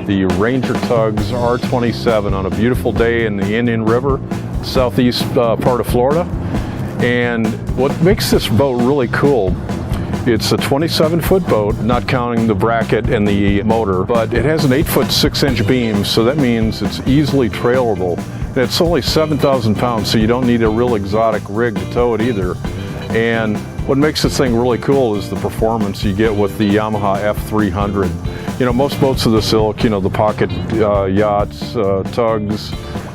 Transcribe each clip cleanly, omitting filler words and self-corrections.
the Ranger Tugs R-27 on a beautiful day in the Indian River, southeast part of Florida. And what makes this boat really cool, it's a 27-foot boat, not counting the bracket and the motor, but it has an 8-foot 6-inch beam, so that means it's easily trailable. And it's only 7,000 pounds, so you don't need a real exotic rig to tow it either. And what makes this thing really cool is the performance you get with the Yamaha F300. You know, most boats of this ilk, you know, the pocket yachts, tugs,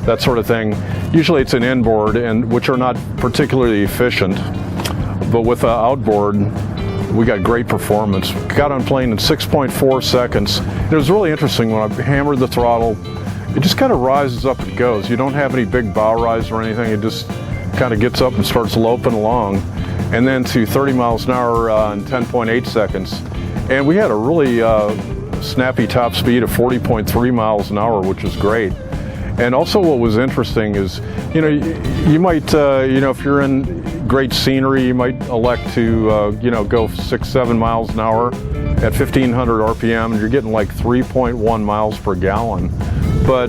that sort of thing, usually it's an inboard, and which are not particularly efficient. But with outboard, we got great performance. Got on plane in 6.4 seconds. It was really interesting when I hammered the throttle. It just kind of rises up and goes. You don't have any big bow rise or anything. It just kind of gets up and starts loping along. And then to 30 miles an hour in 10.8 seconds. And we had a really snappy top speed of 40.3 miles an hour, which is great. And also what was interesting is, you know, you might, you know, if you're in great scenery, you might elect to, you know, go 6-7 miles an hour at 1,500 RPM, and you're getting like 3.1 miles per gallon. But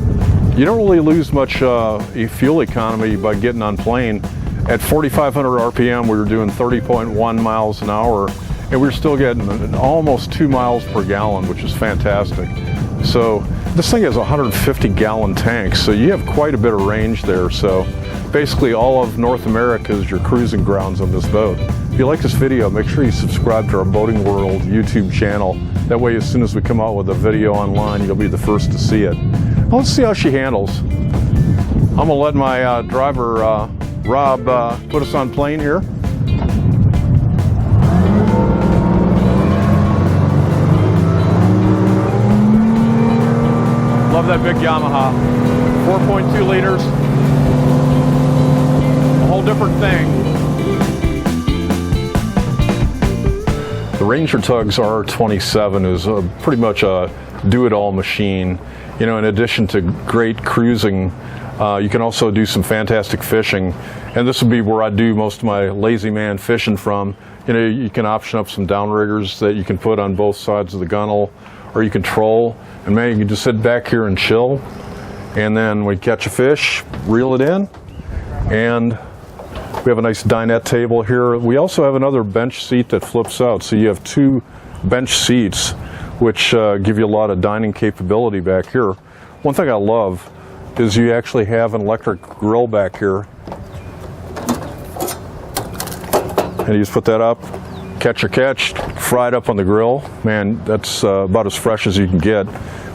you don't really lose much fuel economy by getting on plane. At 4,500 RPM, we were doing 30.1 miles an hour, and we were still getting almost 2 miles per gallon, which is fantastic. So this thing has a 150-gallon tank, so you have quite a bit of range there. So basically all of North America is your cruising grounds on this boat. If you like this video, make sure you subscribe to our Boating World YouTube channel. That way, as soon as we come out with a video online, you'll be the first to see it. Well, let's see how she handles. I'm gonna let my driver, Rob, put us on plane here. Love that big Yamaha. 4.2 liters. A whole different thing. The Ranger Tugs R-27 is pretty much a do-it-all machine. You know, in addition to great cruising, you can also do some fantastic fishing. And this would be where I do most of my lazy man fishing from. You know, you can option up some downriggers that you can put on both sides of the gunnel, or you can troll, and man, you can just sit back here and chill. And then we catch a fish, reel it in, and we have a nice dinette table here. We also have another bench seat that flips out, so you have 2 bench seats, which give you a lot of dining capability back here. One thing I love is you actually have an electric grill back here. And you just put that up, catch your catch, fry it up on the grill. Man, that's about as fresh as you can get.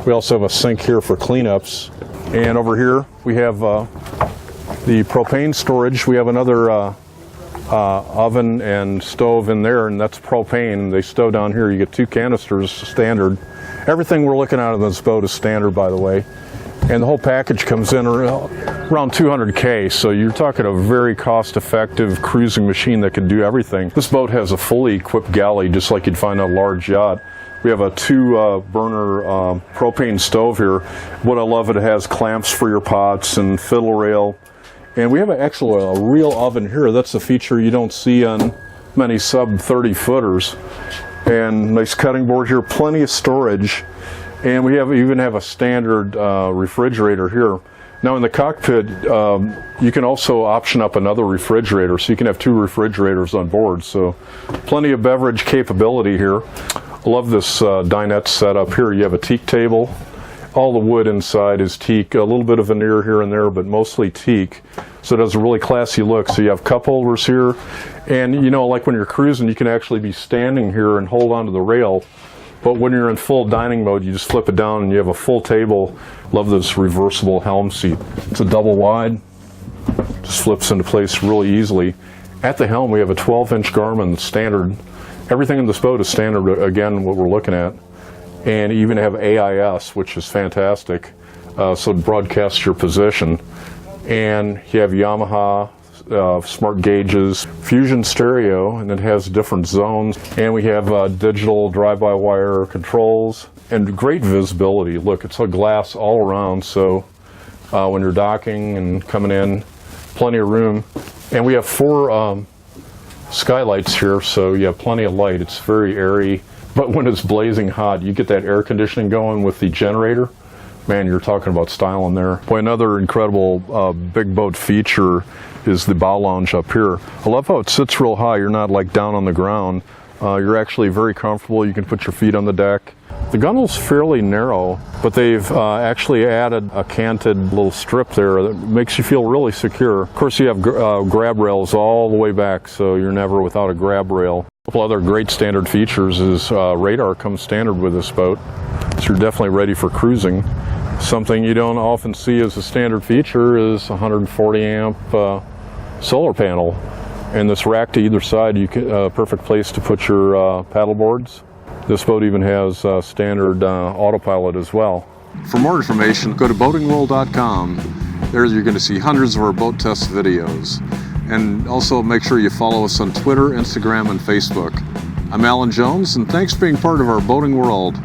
We also have a sink here for cleanups. And over here we have the propane storage. We have another oven and stove in there, and that's propane. They stow down here. You get 2 canisters, standard. Everything we're looking at on this boat is standard, by the way. And the whole package comes in around 200K, so you're talking a very cost-effective cruising machine that can do everything. This boat has a fully equipped galley, just like you'd find on a large yacht. We have a 2-burner propane stove here. What I love, it has clamps for your pots and fiddle rail. And we have a real oven here. That's a feature you don't see on many sub-30 footers. And nice cutting board here, plenty of storage. And we even have a standard refrigerator here. Now in the cockpit, you can also option up another refrigerator, so you can have 2 refrigerators on board. So plenty of beverage capability here. I love this dinette setup here. You have a teak table. All the wood inside is teak, a little bit of veneer here and there, but mostly teak. So it has a really classy look. So you have cup holders here. And you know, like when you're cruising, you can actually be standing here and hold onto the rail. But when you're in full dining mode, you just flip it down and you have a full table. Love this reversible helm seat. It's a double wide, just flips into place really easily. At the helm, we have a 12-inch Garmin that's standard. Everything in this boat is standard, again, what we're looking at. And you even have AIS, which is fantastic, so it broadcasts your position. And you have Yamaha smart gauges, Fusion stereo, and it has different zones. And we have digital drive-by-wire controls and great visibility. Look, it's a glass all around, so when you're docking and coming in, plenty of room. And we have 4 skylights here, so you have plenty of light. It's very airy, But when it's blazing hot, you get that air conditioning going with the generator, man, you're talking about style in there. Boy, another incredible big boat feature is the bow lounge up here. I love how it sits real high. You're not like down on the ground. You're actually very comfortable. You can put your feet on the deck. The gunnel's fairly narrow, but they've actually added a canted little strip there that makes you feel really secure. Of course, you have grab rails all the way back, so you're never without a grab rail. A couple other great standard features is radar comes standard with this boat, so you're definitely ready for cruising. Something you don't often see as a standard feature is 140 amp solar panel. And this rack to either side, you can, perfect place to put your paddle boards. This boat even has standard autopilot as well. For more information, go to boatingworld.com. There you're going to see hundreds of our boat test videos. And also make sure you follow us on Twitter, Instagram, and Facebook. I'm Alan Jones, and thanks for being part of our boating world.